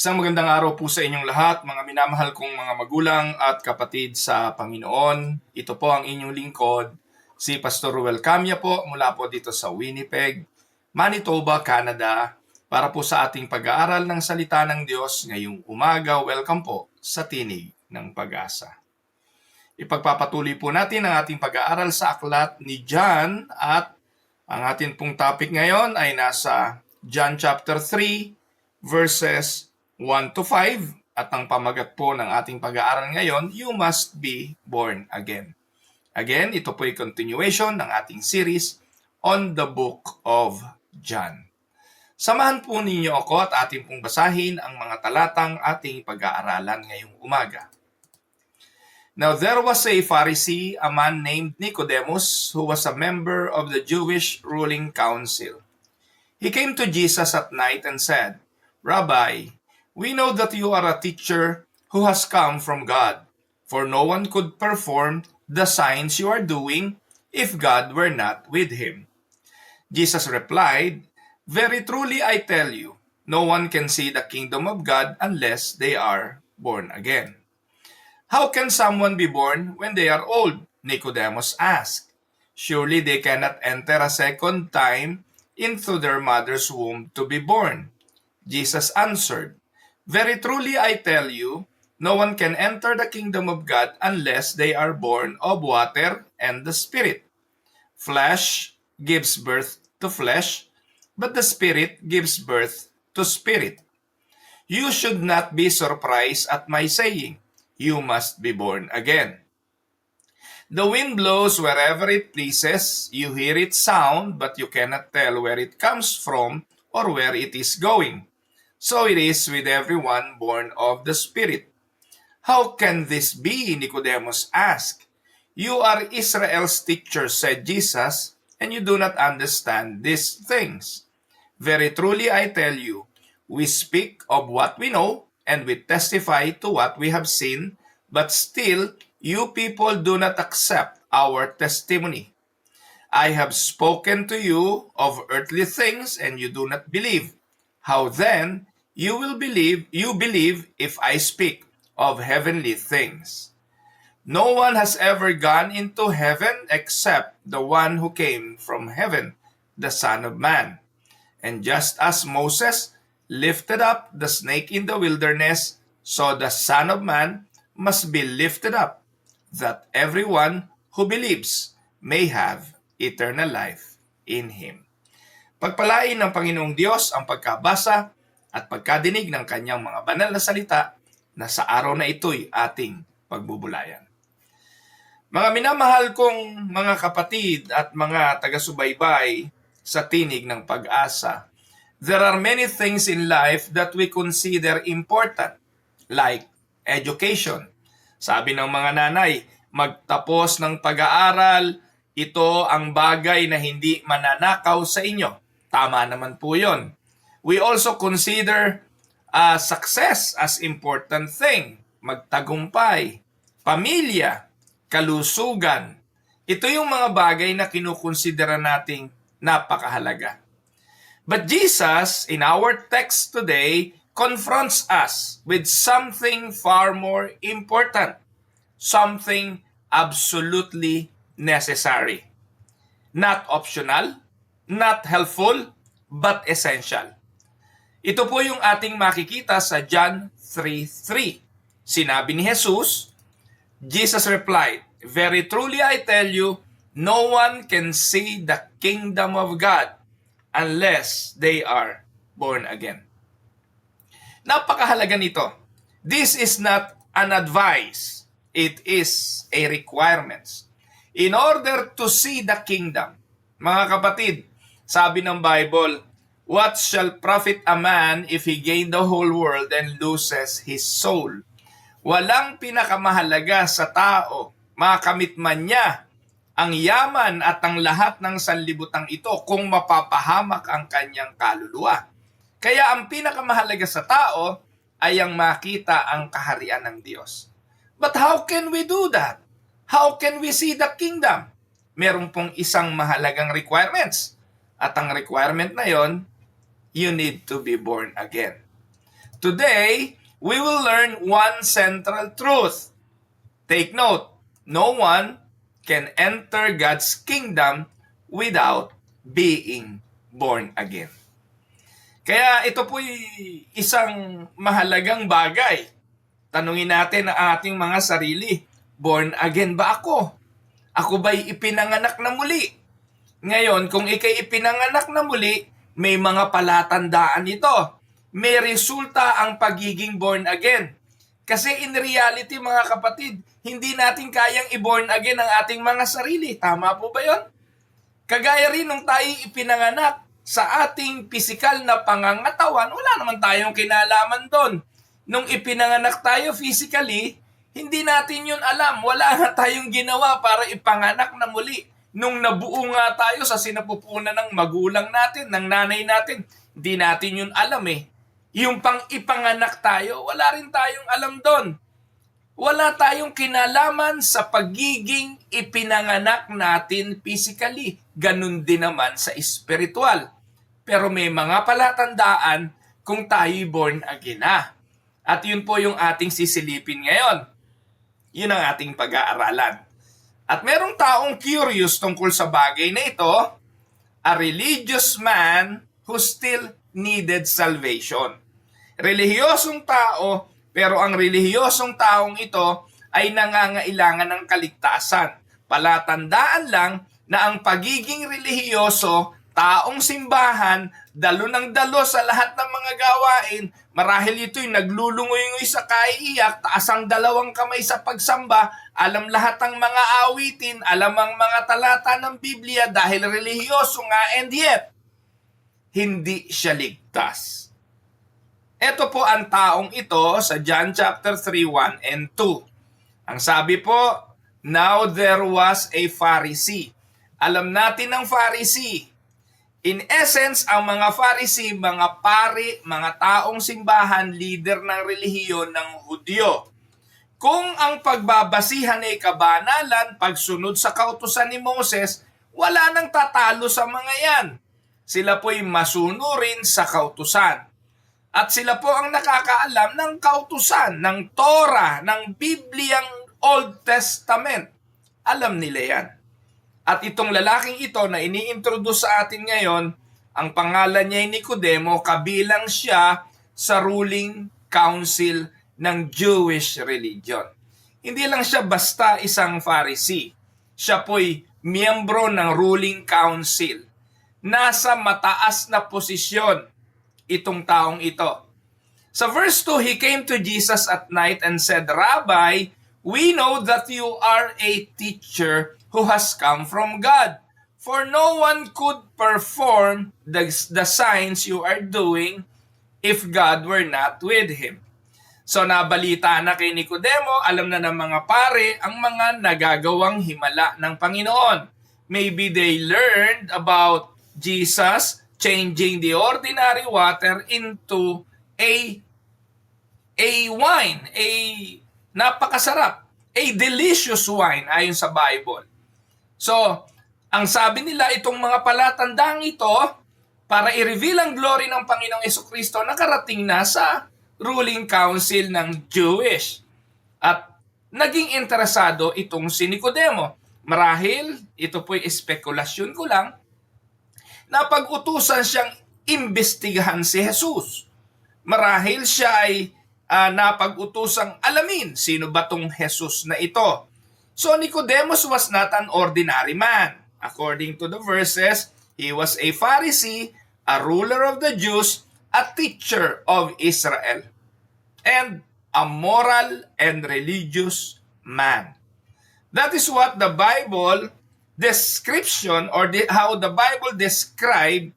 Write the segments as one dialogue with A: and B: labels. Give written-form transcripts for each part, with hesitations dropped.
A: Isang magandang araw po sa inyong lahat, mga minamahal kong mga magulang at kapatid sa Panginoon. Ito po ang inyong lingkod, si Pastor Ruel Camia po mula po dito sa Winnipeg, Manitoba, Canada, para po sa ating pag-aaral ng salita ng Diyos ngayong umaga. Welcome po sa Tinig ng Pag-asa. Ipagpapatuloy po natin ang ating pag-aaral sa aklat ni John at ang ating pong topic ngayon ay nasa John chapter 3 verses 1 to 5 at ang pamagat po ng ating pag-aaral ngayon, You Must Be Born Again. Again, ito po ay continuation ng ating series on the book of John. Samahan po ninyo ako at ating pong basahin ang mga talatang ating pag-aaralan ngayong umaga. Now there was a Pharisee, a man named Nicodemus, who was a member of the Jewish ruling council. He came to Jesus at night and said, Rabbi, we know that you are a teacher who has come from God, for no one could perform the signs you are doing if God were not with him. Jesus replied, Very truly I tell you, no one can see the kingdom of God unless they are born again. How can someone be born when they are old? Nicodemus asked. Surely they cannot enter a second time into their mother's womb to be born. Jesus answered, Very truly I tell you, no one can enter the kingdom of God unless they are born of water and the Spirit. Flesh gives birth to flesh, but the Spirit gives birth to spirit. You should not be surprised at my saying, You must be born again. The wind blows wherever it pleases. You hear its sound, but you cannot tell where it comes from or where it is going. So it is with everyone born of the Spirit. How can this be? Nicodemus asked. You are Israel's teacher, said Jesus, and you do not understand these things. Very truly I tell you, we speak of what we know, and we testify to what we have seen, but still you people do not accept our testimony. I have spoken to you of earthly things, and you do not believe. How then you believe if I speak of heavenly things? No one has ever gone into heaven except the one who came from heaven, the Son of Man. And just as Moses lifted up the snake in the wilderness, so the Son of Man must be lifted up, that everyone who believes may have eternal life in Him. Pagpalain ng Panginoong Diyos ang pagkabasa at pagkadinig ng kanyang mga banal na salita na sa araw na ito'y ating pagbubulayan. Mga minamahal kong mga kapatid at mga taga-subaybay sa Tinig ng Pag-asa, there are many things in life that we consider important, like education. Sabi ng mga nanay, magtapos ng pag-aaral, ito ang bagay na hindi mananakaw sa inyo. Tama naman po yun. We also consider success as important thing. Magtagumpay, pamilya, kalusugan. Ito yung mga bagay na kinukonsidera nating napakahalaga. But Jesus, in our text today, confronts us with something far more important, something absolutely necessary. Not optional, not helpful, but essential. Ito po yung ating makikita sa John 3:3. Sinabi ni Jesus, Jesus replied, Very truly I tell you, no one can see the kingdom of God unless they are born again. Napakahalaga nito. This is not an advice. It is a requirement. In order to see the kingdom, mga kapatid, sabi ng Bible, What shall profit a man if he gain the whole world and loses his soul? Walang pinakamahalaga sa tao, makamit man niya ang yaman at ang lahat ng sanlibutang ito kung mapapahamak ang kanyang kaluluwa. Kaya ang pinakamahalaga sa tao ay ang makita ang kaharian ng Diyos. But how can we do that? How can we see the kingdom? Meron pong isang mahalagang requirements. At ang requirement na yon, you need to be born again. Today, we will learn one central truth. Take note, no one can enter God's kingdom without being born again. Kaya ito po'y isang mahalagang bagay. Tanungin natin ang ating mga sarili, born again ba ako? Ako ba'y ipinanganak na muli? Ngayon, kung ikay ipinanganak na muli, may mga palatandaan ito. May resulta ang pagiging born again. Kasi in reality, mga kapatid, hindi natin kayang i-born again ang ating mga sarili. Tama po ba yon? Kagaya rin nung tayo ipinanganak sa ating pisikal na pangangatawan, wala naman tayong kinalaman doon. Nung ipinanganak tayo physically, hindi natin yun alam. Wala nga tayong ginawa para ipanganak na muli. Nung nabuo nga tayo sa sinapupunan ng magulang natin, ng nanay natin, hindi natin yun alam eh. Yung pang ipanganak tayo, wala rin tayong alam doon. Wala tayong kinalaman sa pagiging ipinanganak natin physically. Ganun din naman sa spiritual. Pero may mga palatandaan kung tayo'y born again na. At yun po yung ating sisilipin ngayon. Yun ang ating pag-aaralan. At merong taong curious tungkol sa bagay na ito, a religious man who still needed salvation. Relihiyosong tao, pero ang relihiyosong taong ito ay nangangailangan ng kaligtasan. Palatandaan lang na ang pagiging relihiyoso, taong simbahan, dalo ng dalo sa lahat ng mga gawain, marahil ito'y naglulungoy-ngoy sa kaiiyak, taas ang dalawang kamay sa pagsamba, alam lahat ng mga awitin, alam ang mga talata ng Biblia dahil relihiyoso nga, and yet, hindi siya ligtas. Ito po ang taong ito sa John chapter 3, 1 and 2. Ang sabi po, now there was a Pharisee. Alam natin ang Pharisee. In essence, ang mga Pharisee, mga pari, mga taong simbahan, leader ng relihiyon ng Hudyo. Kung ang pagbabasihan ay kabanalan, pagsunod sa kautusan ni Moses, wala nang tatalo sa mga yan. Sila po'y masunurin sa kautusan. At sila po ang nakakaalam ng kautusan, ng Torah, ng Bibliang Old Testament. Alam nila yan. At itong lalaking ito na ini-introduce sa atin ngayon, ang pangalan niya ay Nicodemo, kabilang siya sa ruling council ng Jewish religion. Hindi lang siya basta isang Pharisee. Siya po'y miyembro ng ruling council. Nasa mataas na posisyon itong taong ito. Sa verse 2, he came to Jesus at night and said, Rabbi, we know that you are a teacher who has come from God. For no one could perform the signs you are doing if God were not with him. So nabalita na kay Nicodemo, alam na ng mga pare ang mga nagagawang himala ng Panginoon. Maybe they learned about Jesus changing the ordinary water into a wine, a napakasarap, a delicious wine ayon sa Bible. So, ang sabi nila, itong mga palatandang ito, para i-reveal ang glory ng Panginoong Jesucristo, nakarating na sa ruling council ng Jewish. At naging interesado itong si Nicodemo. Marahil, ito po'y espekulasyon ko lang, na pag-utusan siyang imbestigahan si Jesus. Marahil siya ay napag-utusang alamin sino ba tong Jesus na ito. So Nicodemus was not an ordinary man. According to the verses, he was a Pharisee, a ruler of the Jews, a teacher of Israel, and a moral and religious man. That is what the Bible description or how the Bible describe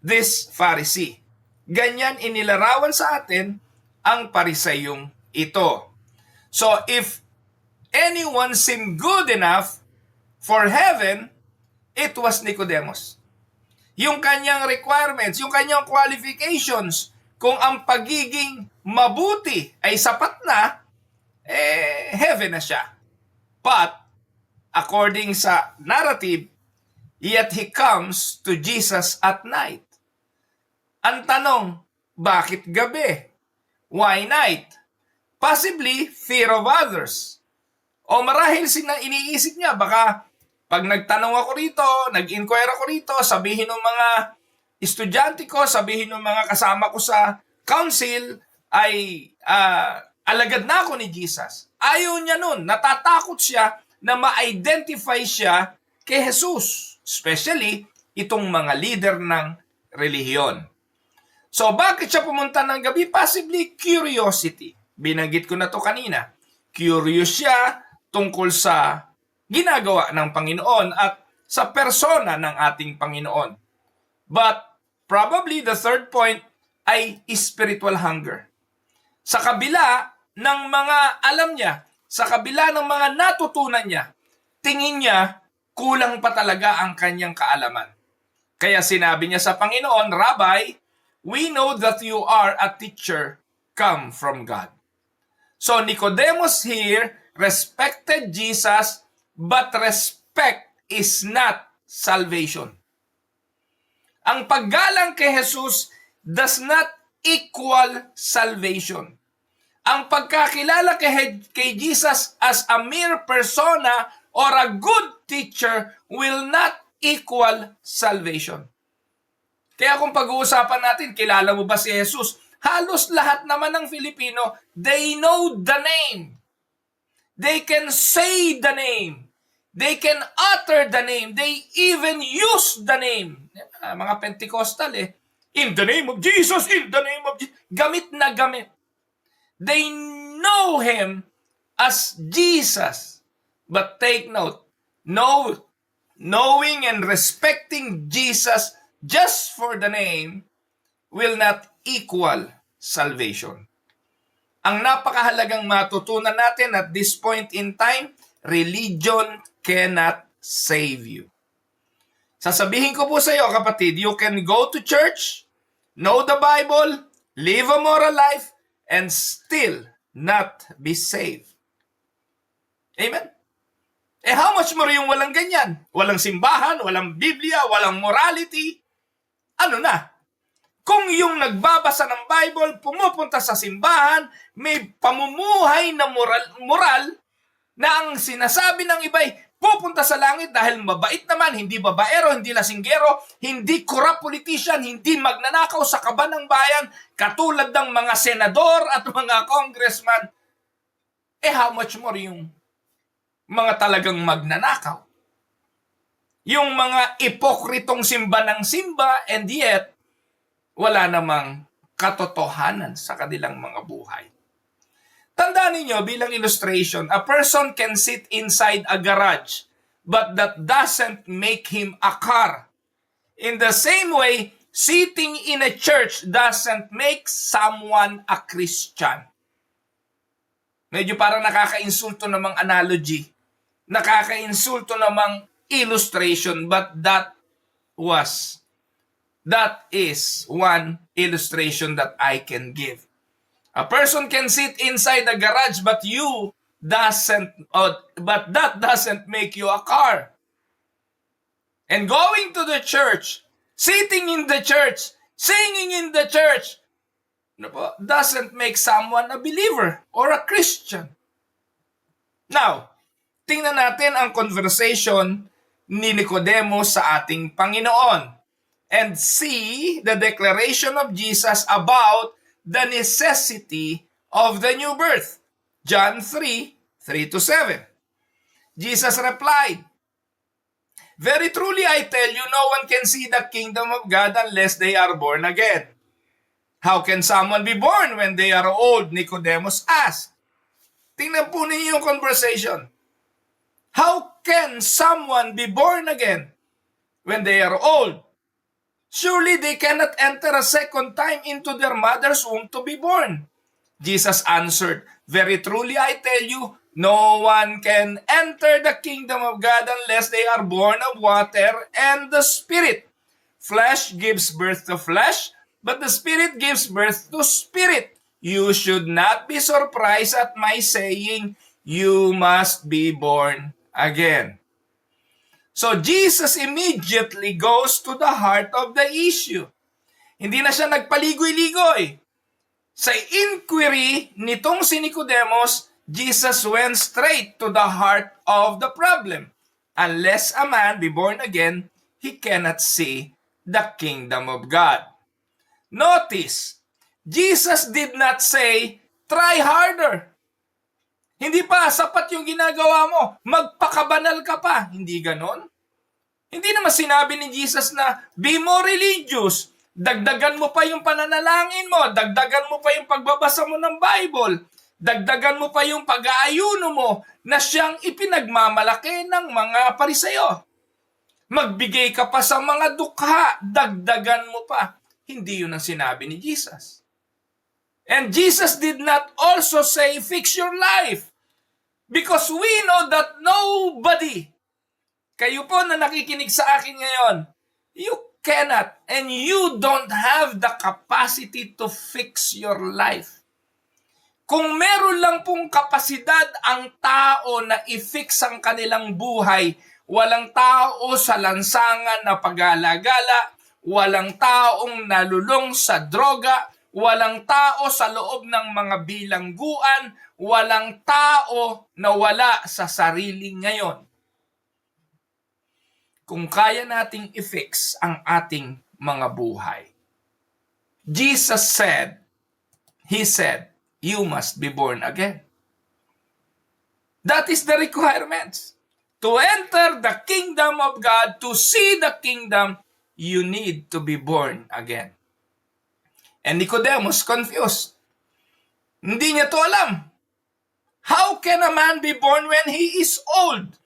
A: this Pharisee. Ganyan inilarawan sa atin ang parisayong ito. So if anyone seemed good enough for heaven, it was Nicodemus. Yung kanyang requirements, yung kanyang qualifications, kung ang pagiging mabuti ay sapat na, heaven na siya. But according sa narrative, yet he comes to Jesus at night. Ang tanong, bakit gabi? Why night? Possibly fear of others. O marahil iniisip niya, baka pag nagtanong ako rito, nag-inquire ako rito, sabihin ng mga estudyante ko, sabihin ng mga kasama ko sa council, ay alagad na ako ni Jesus. Ayaw niya nun. Natatakot siya na ma-identify siya kay Jesus. Especially, itong mga leader ng relihiyon. So, bakit siya pumunta ng gabi? Possibly, curiosity. Binanggit ko na to kanina. Curious siya tungkol sa ginagawa ng Panginoon at sa persona ng ating Panginoon. But, probably the third point ay spiritual hunger. Sa kabila ng mga alam niya, sa kabila ng mga natutunan niya, tingin niya, kulang pa talaga ang kanyang kaalaman. Kaya sinabi niya sa Panginoon, Rabbi, we know that you are a teacher come from God. So Nicodemus here respected Jesus, but respect is not salvation. Ang paggalang kay Jesus does not equal salvation. Ang pagkakilala kay Jesus as a mere persona or a good teacher will not equal salvation. Kaya kung pag-uusapan natin, kilala mo ba si Jesus? Halos lahat naman ng Filipino, they know the name. They can say the name. They can utter the name. They even use the name. Mga Pentecostal in the name of Jesus, in the name of Jesus. Gamit na gamit. They know Him as Jesus. But take note, knowing and respecting Jesus just for the name will not equal salvation. Ang napakahalagang matutunan natin at this point in time, religion cannot save you. Sasabihin ko po sa iyo, kapatid, you can go to church, know the Bible, live a moral life, and still not be saved. Amen? How much more yung walang ganyan? Walang simbahan, walang Biblia, walang morality. Ano na? Kung yung nagbabasa ng Bible, pumupunta sa simbahan, may pamumuhay na moral na ang sinasabi ng iba'y pupunta sa langit dahil mabait naman, hindi babaero, hindi lasinggero, hindi corrupt politician, hindi magnanakaw sa kaban ng bayan, katulad ng mga senador at mga congressman. How much more yung mga talagang magnanakaw? Yung mga ipokritong simba ng simba, and yet, wala namang katotohanan sa kanilang mga buhay. Tandaan ninyo, bilang illustration, a person can sit inside a garage, but that doesn't make him a car. In the same way, sitting in a church doesn't make someone a Christian. Medyo parang nakaka-insulto namang analogy, nakaka-insulto namang illustration, but that is one illustration that I can give. A person can sit inside the garage, but that doesn't make you a car. And going to the church, sitting in the church, singing in the church, doesn't make someone a believer or a Christian. Now, tingnan natin ang conversation ni Nicodemus sa ating Panginoon and see the declaration of Jesus about the necessity of the new birth. John 3:3-7. Jesus replied, "Very truly I tell you, no one can see the kingdom of God unless they are born again." How can someone be born when they are old? Nicodemus asked. Tingnan po ninyo yung conversation. How can someone be born again when they are old? Surely they cannot enter a second time into their mother's womb to be born. Jesus answered, "Very truly I tell you, no one can enter the kingdom of God unless they are born of water and the Spirit. Flesh gives birth to flesh, but the Spirit gives birth to spirit. You should not be surprised at my saying, you must be born again." So Jesus immediately goes to the heart of the issue. Hindi na siya nagpaligoy-ligoy. Sa inquiry nitong si Nicodemus, Jesus went straight to the heart of the problem. Unless a man be born again, he cannot see the kingdom of God. Notice, Jesus did not say, try harder. Hindi pa, sapat yung ginagawa mo. Magpakabanal ka pa. Hindi ganon. Hindi naman sinabi ni Jesus na, be more religious. Dagdagan mo pa yung pananalangin mo. Dagdagan mo pa yung pagbabasa mo ng Bible. Dagdagan mo pa yung pag-aayuno mo na siyang ipinagmamalaki ng mga Pariseyo. Magbigay ka pa sa mga dukha. Dagdagan mo pa. Hindi yun ang sinabi ni Jesus. And Jesus did not also say, fix your life. Because we know that nobody, kayo po na nakikinig sa akin ngayon, you cannot and you don't have the capacity to fix your life. Kung meron lang pong kapasidad ang tao na i-fix ang kanilang buhay, walang tao sa lansangan na pag-alagala, walang taong nalulong sa droga, walang tao sa loob ng mga bilangguan, walang tao na wala sa sarili ngayon. Kung kaya nating i-fix ang ating mga buhay. Jesus said, He said, you must be born again. That is the requirements. To enter the kingdom of God, to see the kingdom, you need to be born again. And Nicodemus confused. Hindi niya to alam. How can a man be born when he is old?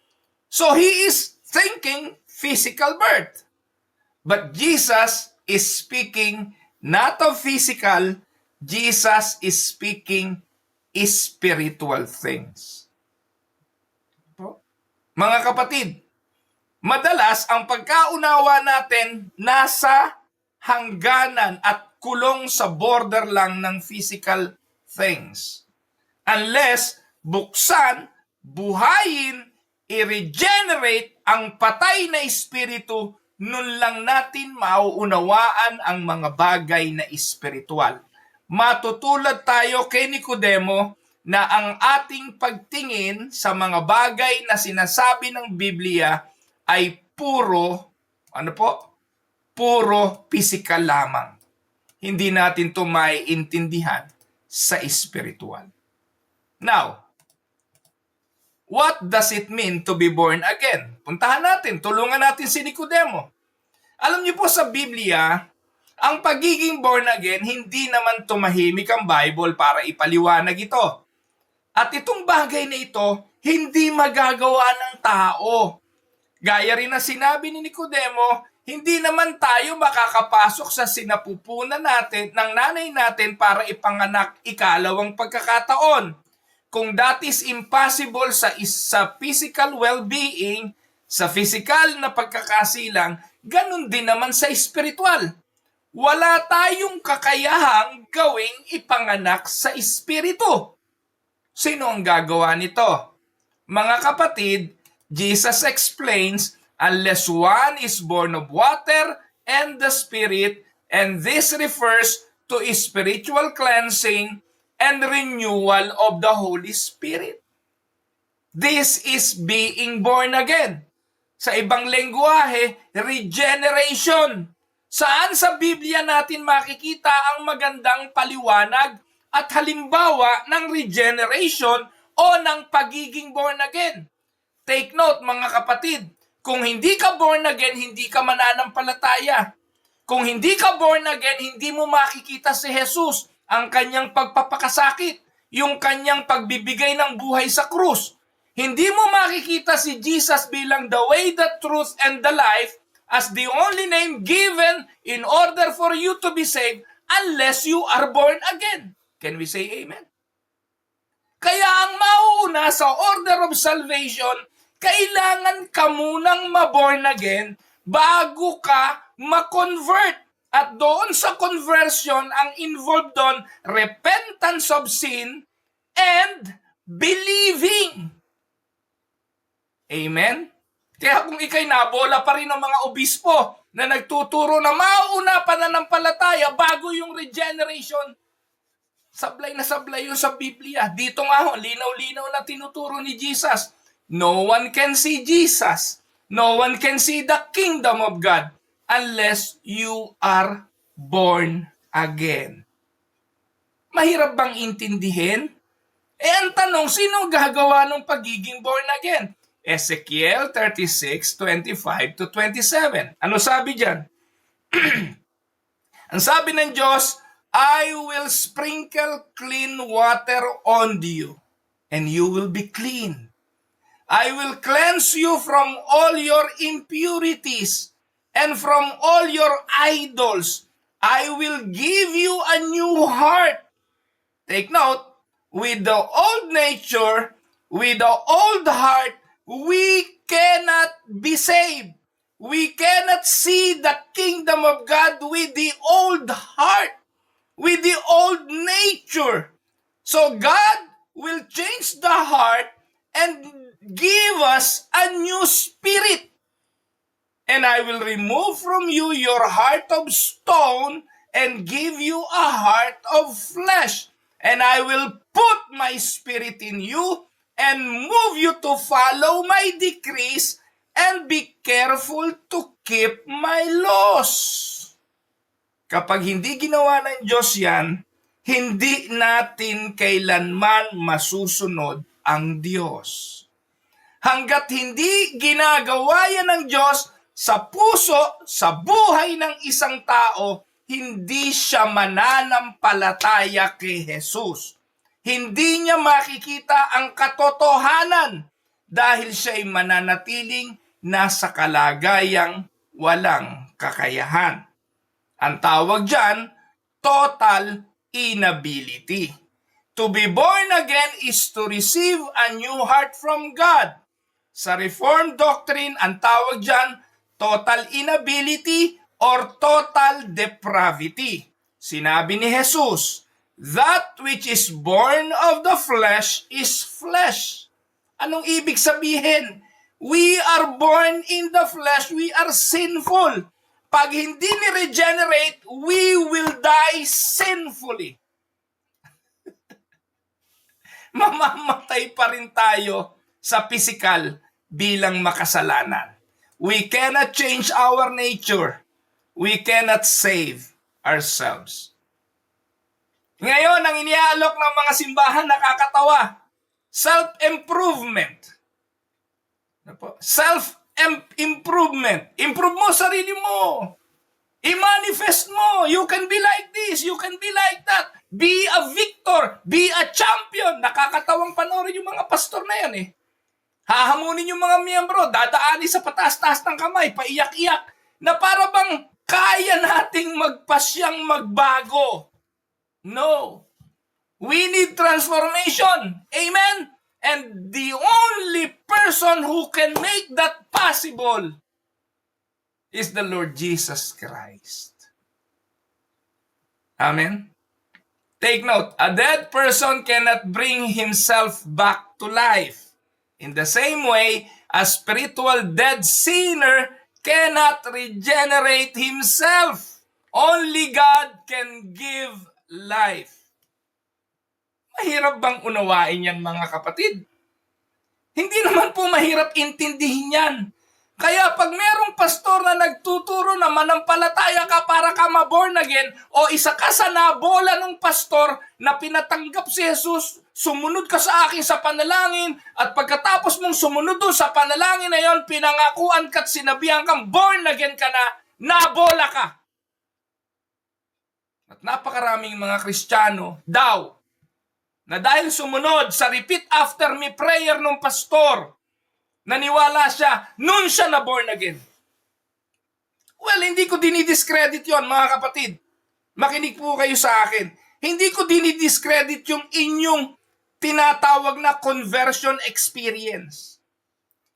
A: So he is thinking physical birth. But Jesus is speaking not of physical, Jesus is speaking spiritual things. Mga kapatid, madalas ang pagkaunawa natin nasa hangganan at kulong sa border lang ng physical things. Unless buksan, buhayin, i-regenerate ang patay na espiritu, nun lang natin mauunawaan ang mga bagay na espiritual. Matutulad tayo kay Nicodemo na ang ating pagtingin sa mga bagay na sinasabi ng Biblia ay puro physical lamang. Hindi natin ito maiintindihan sa espiritual. Now, what does it mean to be born again? Puntahan natin, tulungan natin si Nicodemo. Alam niyo po sa Biblia, ang pagiging born again, hindi naman tumahimik ang Bible para ipaliwanag ito. At itong bagay na ito, hindi magagawa ng tao. Gaya rin na sinabi ni Nicodemo, hindi naman tayo makakapasok sa sinapupunan natin ng nanay natin para ipanganak ikalawang pagkakataon. Kung that is impossible sa physical well-being, sa physical na pagkakasilang, ganun din naman sa spiritual. Wala tayong kakayahang gawing ipanganak sa espiritu. Sino ang gagawa nito? Mga kapatid, Jesus explains, unless one is born of water and the Spirit, and this refers to spiritual cleansing and renewal of the Holy Spirit. This is being born again. Sa ibang lengguwahe, regeneration. Saan sa Biblia natin makikita ang magandang paliwanag at halimbawa ng regeneration o ng pagiging born again? Take note mga kapatid, kung hindi ka born again, hindi ka mananampalataya. Kung hindi ka born again, hindi mo makikita si Jesus, ang kanyang pagpapakasakit, yung kanyang pagbibigay ng buhay sa krus. Hindi mo makikita si Jesus bilang the way, the truth, and the life as the only name given in order for you to be saved unless you are born again. Can we say amen? Kaya ang mauuna sa order of salvation, kailangan ka munang ma-born again bago ka ma-convert. At doon sa conversion, ang involved doon, repentance of sin and believing. Amen? Kaya kung ikay nabola pa rin ng mga obispo na nagtuturo na mauuna pananampalataya bago yung regeneration, Sablay na sablay yun sa Biblia. Dito nga ho, linaw-linaw na tinuturo ni Jesus. No one can see Jesus. No one can see the kingdom of God unless you are born again. Mahirap bang intindihin? Ang tanong, sino gagawa ng pagiging born again? Ezekiel 36:25-27. Ano sabi diyan? Ang sabi ng Diyos, I will sprinkle clean water on you, and you will be clean. I will cleanse you from all your impurities and from all your idols. I will give you a new heart. Take note, with the old nature, with the old heart, we cannot be saved. We cannot see the kingdom of God with the old heart, with the old nature. So God will change the heart and give us a new spirit. And I will remove from you your heart of stone and give you a heart of flesh. And I will put my spirit in you and move you to follow my decrees and be careful to keep my laws. Kapag hindi ginawa ng Diyos yan, hindi natin kailanman masusunod ang Diyos. Hanggat hindi ginagawa yan ng Diyos sa puso, sa buhay ng isang tao, hindi siya mananampalataya kay Jesus. Hindi niya makikita ang katotohanan dahil siya'y mananatiling nasa kalagayang walang kakayahan. Ang tawag dyan, total inability. To be born again is to receive a new heart from God. Sa Reformed doctrine, ang tawag dyan, total inability or total depravity. Sinabi ni Jesus, that which is born of the flesh is flesh. Anong ibig sabihin? We are born in the flesh, we are sinful. Pag hindi ni-regenerate, we will die sinfully. Mamamatay pa rin tayo sa physical bilang makasalanan. We cannot change our nature. We cannot save ourselves. Ngayon, ang iniaalok ng mga simbahan nakakatawa. Self-improvement. Self-improvement. Improve mo sarili mo. I-manifest mo. You can be like this. You can be like that. Be a victor. Be a champion. Nakakatawang panoorin yung mga pastor na yan eh. Hahamunin yung mga miyembro. Dadaanin sa pataas-taas ng kamay. Paiyak-iyak. Na para bang kaya nating magpasyang magbago. No. We need transformation. Amen? And the only person who can make that possible is the Lord Jesus Christ. Amen? Take note, a dead person cannot bring himself back to life. In the same way, a spiritual dead sinner cannot regenerate himself. Only God can give life. Mahirap bang unawain yan, mga kapatid? Hindi naman po mahirap intindihin yan. Kaya pag merong pastor na nagtuturo na manampalataya ka para ka ma-born again o isa ka sa nabola ng pastor na pinatanggap si Jesus, sumunod ka sa akin sa panalangin at pagkatapos mong sumunod doon sa panalangin na yon, pinangakuan ka at sinabihan kang born again ka na, nabola ka. At napakaraming mga Kristiyano daw na dahil sumunod sa repeat after me prayer ng pastor, naniwala siya, noon siya na born again. Well, hindi ko dinidiscredit yon, mga kapatid. Makinig po kayo sa akin. Hindi ko dinidiscredit yung inyong tinatawag na conversion experience.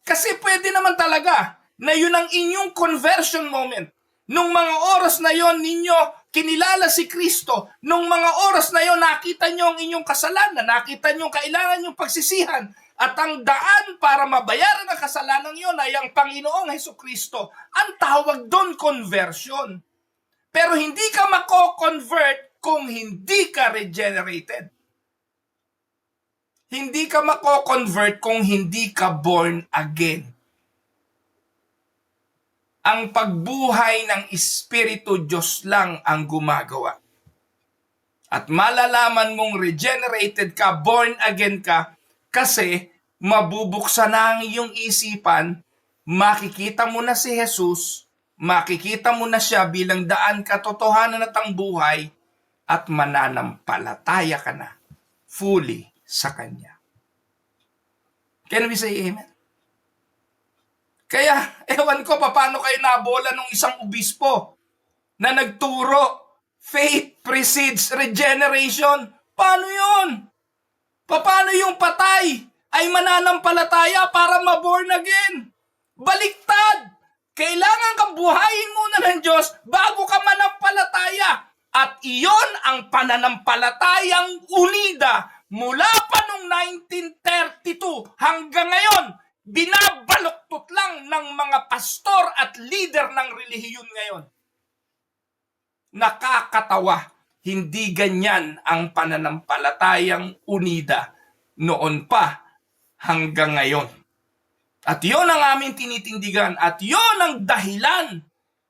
A: Kasi pwede naman talaga na yun ang inyong conversion moment. Nung mga oras na yon ninyo kinilala si Kristo, nung mga oras na yon nakita nyo ang inyong kasalanan, nakita nyo kailangan yung pagsisihan, at ang daan para mabayaran ang kasalanan yon ay ang Panginoong Hesukristo. Ang tawag doon conversion. Pero hindi ka mako-convert kung hindi ka regenerated. Hindi ka mako-convert kung hindi ka born again. Ang pagbuhay ng Espiritu Diyos lang ang gumagawa. At malalaman mong regenerated ka, born again ka, kasi mabubuksan na ang iyong isipan, makikita mo na si Jesus, makikita mo na siya bilang daan, katotohanan at ang buhay, at mananampalataya ka na fully sa Kanya. Can we say amen? Kaya, ewan ko paano kayo nabola ng isang obispo na nagturo, faith precedes regeneration. Paano yun? Paano yung patay ay mananampalataya para maborn again? Baliktad! Kailangan kang buhayin muna ng Diyos bago ka manampalataya. At iyon ang pananampalatayang unida mula pa noong 1932 hanggang ngayon. Binabaluktot lang ng mga pastor at leader ng relihiyon ngayon. Nakakatawa, hindi ganyan ang pananampalatayang unida noon pa hanggang ngayon. At yon ang aming tinitindigan at yon ang dahilan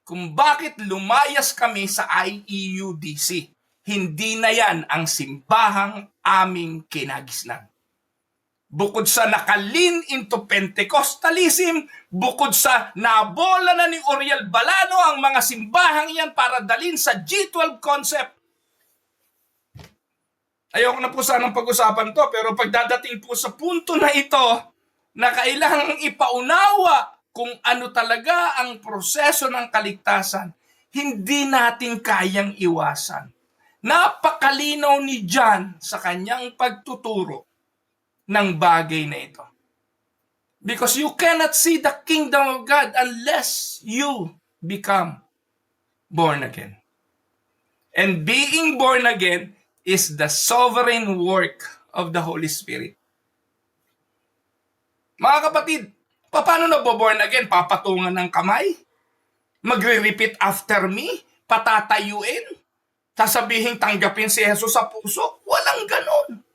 A: kung bakit lumayas kami sa IEUDC. Hindi na yan ang simbahang aming kinagisnan. Bukod sa nakalin into Pentecostalism, bukod sa nabola na ni Oriel Balano ang mga simbahang yan para dalin sa G12 concept. Ayoko na po sanang pag-usapan to, pero pagdadating po sa punto na ito, na kailangang ipaunawa kung ano talaga ang proseso ng kaligtasan, hindi natin kayang iwasan. Napakalinaw ni John sa kanyang pagtuturo ng bagay na ito. Because you cannot see the kingdom of God unless you become born again. And being born again is the sovereign work of the Holy Spirit. Mga kapatid, paano na born again? Papatungan ng kamay? Magre-repeat after me? Patatayuin? Sasabihin tanggapin si Jesus sa puso? Walang ganon.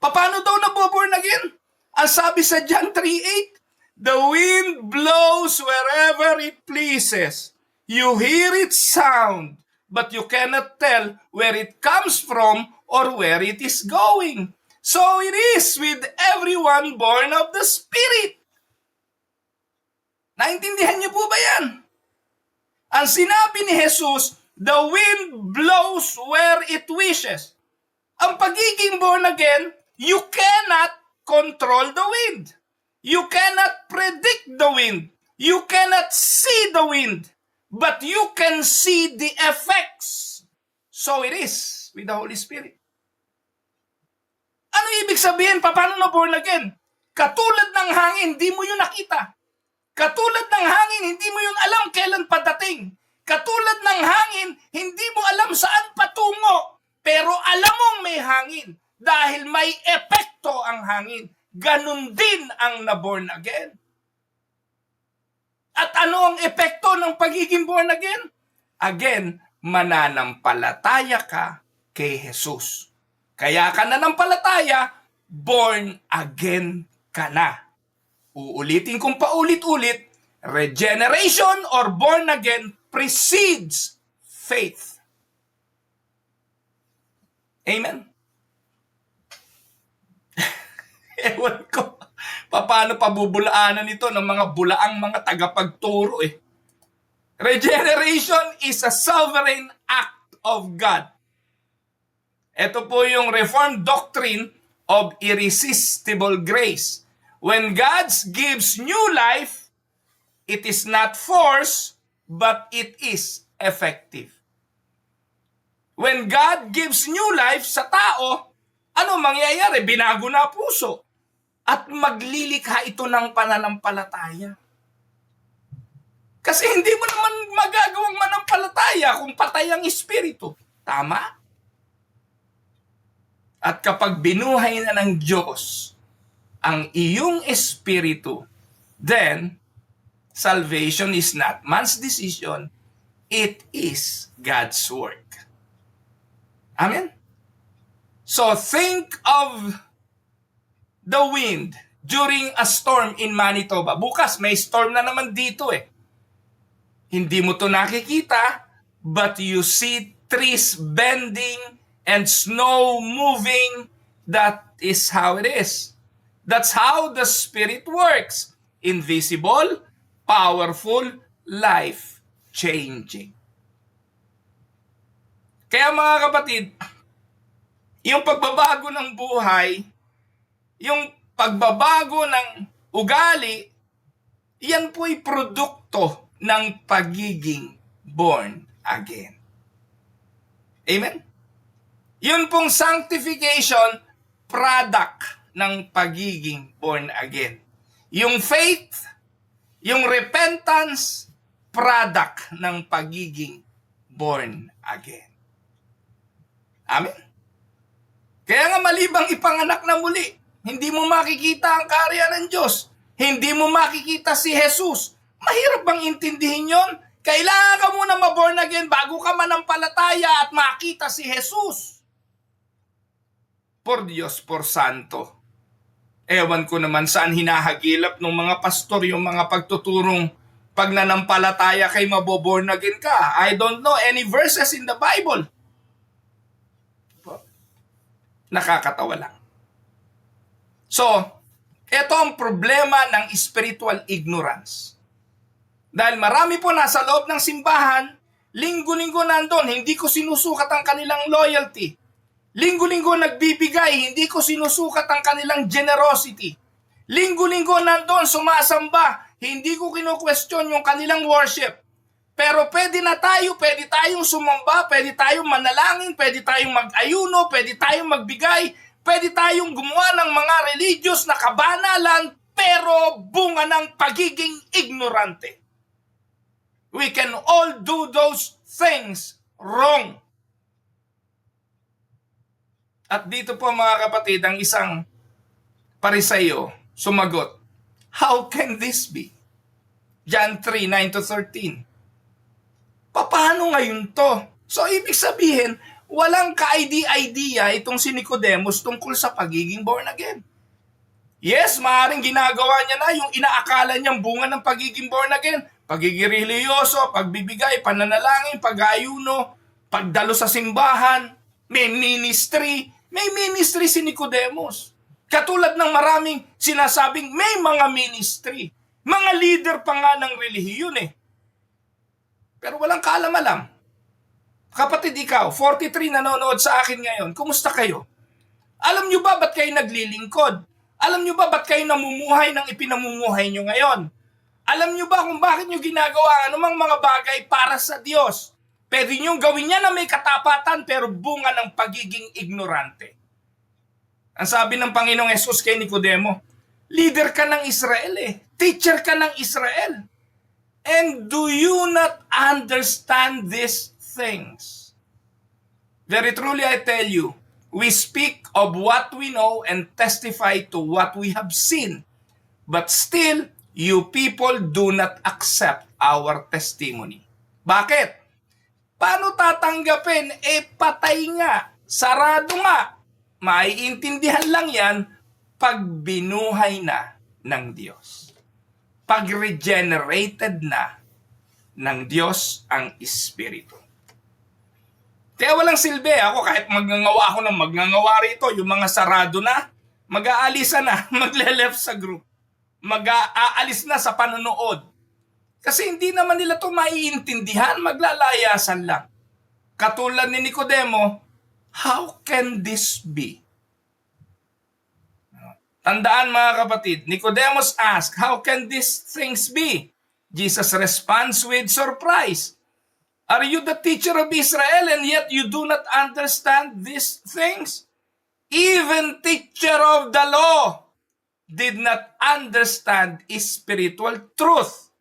A: Paano daw naboborn again? Ang sabi sa John 3:8, the wind blows wherever it pleases. You hear its sound, but you cannot tell where it comes from or where it is going. So it is with everyone born of the Spirit. Naintindihan niyo po ba yan? Ang sinabi ni Jesus, the wind blows where it wishes. Ang pagiging born again, you cannot control the wind. You cannot predict the wind. You cannot see the wind. But you can see the effects. So it is with the Holy Spirit. Ano ibig sabihin? Paano na born again? Katulad ng hangin, hindi mo yun nakita. Katulad ng hangin, hindi mo yun alam kailan padating. Katulad ng hangin, hindi mo alam saan patungo. Pero alam mong may hangin. Dahil may epekto ang hangin. Ganun din ang na-born again. At ano ang epekto ng pagiging born again? Again, mananampalataya ka kay Jesus. Kaya ka nanampalataya, born again ka na. Uulitin kong paulit-ulit, regeneration or born again precedes faith. Amen? Ewan ko, paano pabubulaanan ito ng mga bulaang mga tagapagturo eh. Regeneration is a sovereign act of God. Ito po yung Reformed doctrine of irresistible grace. When God gives new life, it is not force, but it is effective. When God gives new life sa tao, ano mangyayari? Binago na puso. At maglilikha ito ng pananampalataya. Kasi hindi mo naman magagawang manampalataya kung patay ang espiritu. Tama? At kapag binuhay na ng Diyos ang iyong espiritu, then salvation is not man's decision, it is God's work. Amen? So think of the wind during a storm in Manitoba. Bukas, may storm na naman dito eh. Hindi mo to nakikita, but you see trees bending and snow moving. That is how it is. That's how the Spirit works. Invisible, powerful, life-changing. Kaya mga kapatid, yung pagbabago ng buhay, yung pagbabago ng ugali, yan po'y produkto ng pagiging born again. Amen? Yun pong sanctification, product ng pagiging born again. Yung faith, yung repentance, product ng pagiging born again. Amen? Kaya nga malibang ipanganak na muli, hindi mo makikita ang karya ng Diyos. Hindi mo makikita si Jesus. Mahirap bang intindihin yon? Kailangan ka muna ma-born again bago ka manampalataya at makita si Jesus. Por Diyos, por Santo. Ewan ko naman saan hinahagilap ng mga pastor yung mga pagtuturong pag nanampalataya kay maboborn again ka. I don't know any verses in the Bible. Nakakatawa lang. So, ito ang problema ng spiritual ignorance. Dahil marami po nasa loob ng simbahan, linggo-linggo nandun, hindi ko sinusukat ang kanilang loyalty. Linggo-linggo nagbibigay, hindi ko sinusukat ang kanilang generosity. Linggo-linggo nandun, sumasamba, hindi ko kino-question yung kanilang worship. Pero pwede tayong sumamba, pwede tayong manalangin, pwede tayong mag-ayuno, pwede tayong magbigay, pwede tayong gumawa ng mga religious na kabanalan, pero bunga ng pagiging ignorante. We can all do those things wrong. At dito po mga kapatid, ang isang Parisayo sumagot, how can this be? John 3:9-13. Paano ngayon to? So, ibig sabihin, walang ka-idea itong si Nicodemus tungkol sa pagiging born again. Yes, maaaring ginagawa niya na yung inaakala niyang bunga ng pagiging born again. Pagiging religyoso, pagbibigay, pananalangin, pag-ayuno, pagdalo sa simbahan, may ministry. May ministry si Nicodemus. Katulad ng maraming sinasabing may mga ministry. Mga leader pa nga ng relihiyon eh. Pero walang kaalam-alam. Kapatid, ikaw, 43 nanonood sa akin ngayon, kumusta kayo? Alam nyo ba ba't kayo naglilingkod? Alam nyo ba ba't kayo namumuhay ng ipinamumuhay nyo ngayon? Alam nyo ba kung bakit nyo ginagawa anumang mga bagay para sa Diyos? Pwede nyo gawin niya na may katapatan pero bunga ng pagiging ignorante. Ang sabi ng Panginoong Hesus kay Nicodemo, leader ka ng Israel eh. Teacher ka ng Israel. And do you not understand these things? Very truly I tell you, we speak of what we know and testify to what we have seen. But still, you people do not accept our testimony. Bakit? Paano tatanggapin? Patay nga. Sarado nga. Maiintindihan lang yan pag binuhay na ng Diyos. Pag regenerated na ng Diyos ang Espiritu. Kaya walang silbi. Ako kahit magngangawa ako ng magngangawa rito, yung mga sarado na, mag-aalisa na, magle-left sa group. Mag-aalis na sa panonood. Kasi hindi naman nila ito maiintindihan, maglalayasan lang. Katulad ni Nicodemo, how can this be? Tandaan mga kapatid, Nicodemus asked, how can these things be? Jesus responds with surprise. Are you the teacher of Israel and yet you do not understand these things? Even teacher of the law did not understand spiritual truth.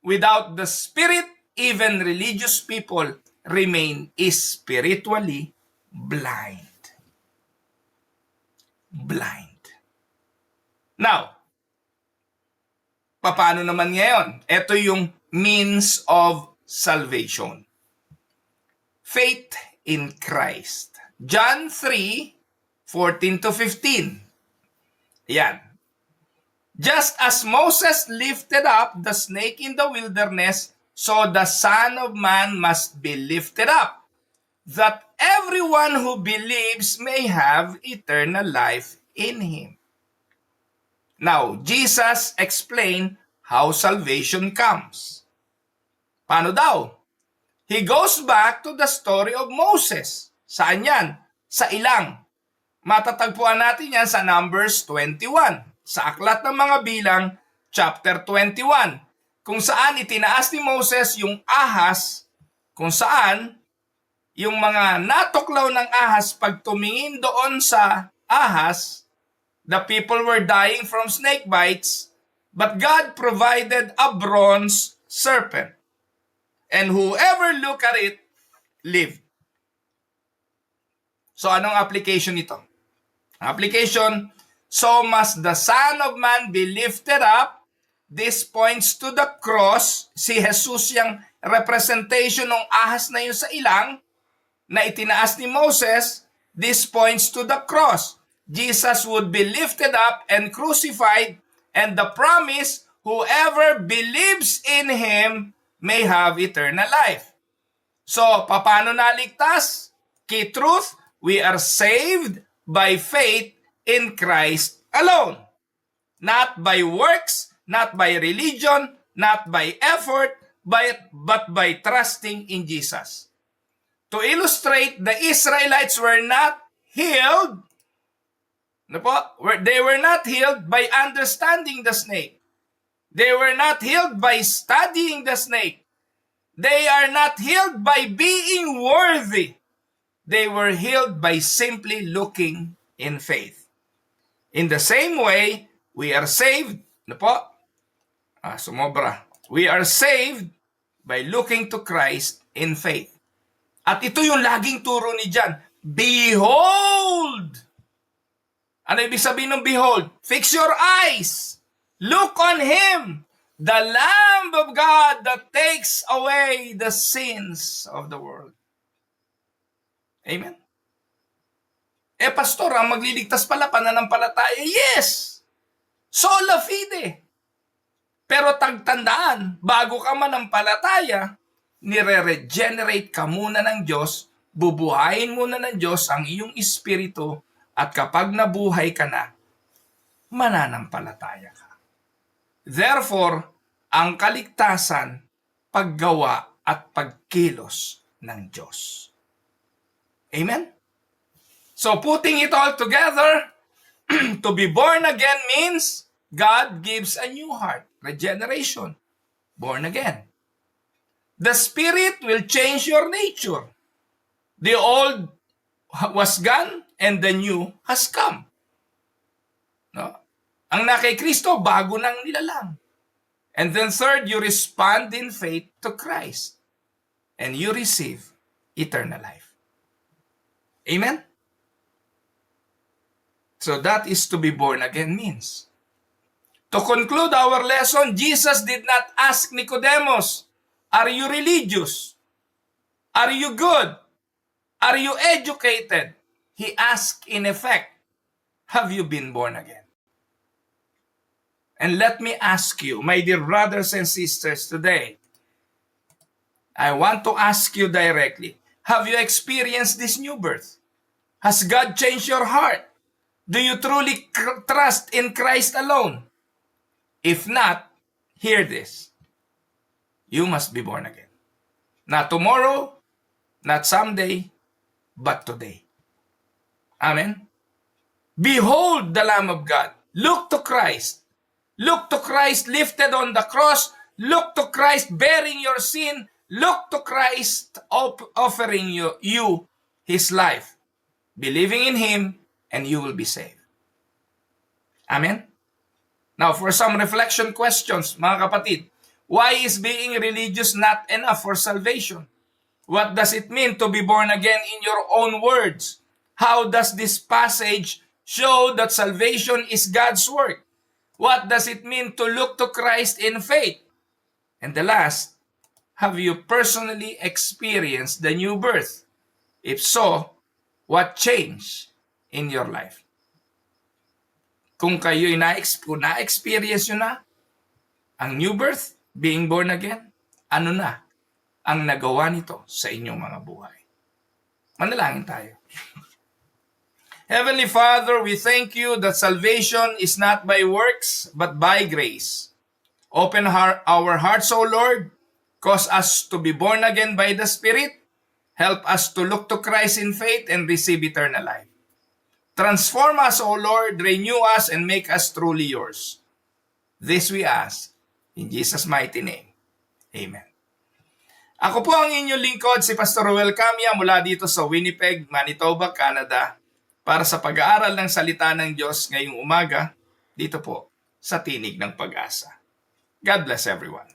A: Without the Spirit, even religious people remain spiritually blind. Blind. Now, paano naman ngayon? Ito yung means of salvation. Faith in Christ. John 3:14 to 15. Yan. Just as Moses lifted up the snake in the wilderness, so the Son of Man must be lifted up, that everyone who believes may have eternal life in him. Now, Jesus explained how salvation comes. Paano daw? He goes back to the story of Moses. Saan yan? Sa ilang. Matatagpuan natin yan sa Numbers 21. Sa Aklat ng Mga Bilang, chapter 21. Kung saan itinaas ni Moses yung ahas, kung saan yung mga natuklaw ng ahas pag tumingin doon sa ahas, the people were dying from snake bites, but God provided a bronze serpent. And whoever look at it, lived. So anong application nito? Application, so must the Son of Man be lifted up. This points to the cross. Si Jesus yung representation ng ahas na yun sa ilang na itinaas ni Moses. This points to the cross. Jesus would be lifted up and crucified, and the promise, whoever believes in Him may have eternal life. So, paano naligtas? Key truth, we are saved by faith in Christ alone. Not by works, not by religion, not by effort, but by trusting in Jesus. To illustrate, the Israelites were not healed. They were not healed by understanding the snake. They were not healed by studying the snake. They are not healed by being worthy. They were healed by simply looking in faith. In the same way, we are saved. Sumobra. We are saved by looking to Christ in faith. At ito yung laging turo ni John. Behold! Ano ibig sabihin ng behold? Fix your eyes. Look on Him, the Lamb of God that takes away the sins of the world. Amen? Pastor, ang magliligtas pala pananampalataya. Yes! Sola fide. Pero tagtandaan, bago ka manampalataya, nire-regenerate ka muna ng Diyos, bubuhayin muna ng Diyos ang iyong espiritu, at kapag nabuhay ka na, mananampalataya ka. Therefore, ang kaligtasan, paggawa at pagkilos ng Diyos. Amen? So putting it all together, to be born again means God gives a new heart, regeneration, born again. The Spirit will change your nature. The old was gone and the new has come. No? Ang na kay Kristo, bago nang nilalang. And then third, you respond in faith to Christ. And you receive eternal life. Amen? So that is to be born again means. To conclude our lesson, Jesus did not ask Nicodemus, are you religious? Are you good? Are you educated? He asked in effect, have you been born again? And let me ask you, my dear brothers and sisters, today, I want to ask you directly, have you experienced this new birth? Has God changed your heart? Do you truly trust in Christ alone? If not, hear this. You must be born again. Not tomorrow, not someday, but today. Amen? Behold the Lamb of God. Look to Christ. Look to Christ lifted on the cross. Look to Christ bearing your sin. Look to Christ offering you His life. Believing in Him, and you will be saved. Amen? Now, for some reflection questions, mga kapatid, why is being religious not enough for salvation? What does it mean to be born again in your own words? How does this passage show that salvation is God's work? What does it mean to look to Christ in faith? And the last, have you personally experienced the new birth? If so, What changed in your life? Kung kayo'y na-experience nyo na ang new birth, being born again, ano na ang nagawa nito sa inyong mga buhay? Manalangin tayo. Heavenly Father, we thank you that salvation is not by works, but by grace. Open our hearts, O Lord. Cause us to be born again by the Spirit. Help us to look to Christ in faith and receive eternal life. Transform us, O Lord. Renew us and make us truly yours. This we ask in Jesus' mighty name. Amen. Ako po ang inyong lingkod, si Pastor Ruel Camia mula dito sa Winnipeg, Manitoba, Canada, para sa pag-aaral ng salita ng Diyos ngayong umaga, dito po sa Tinig ng Pag-asa. God bless everyone.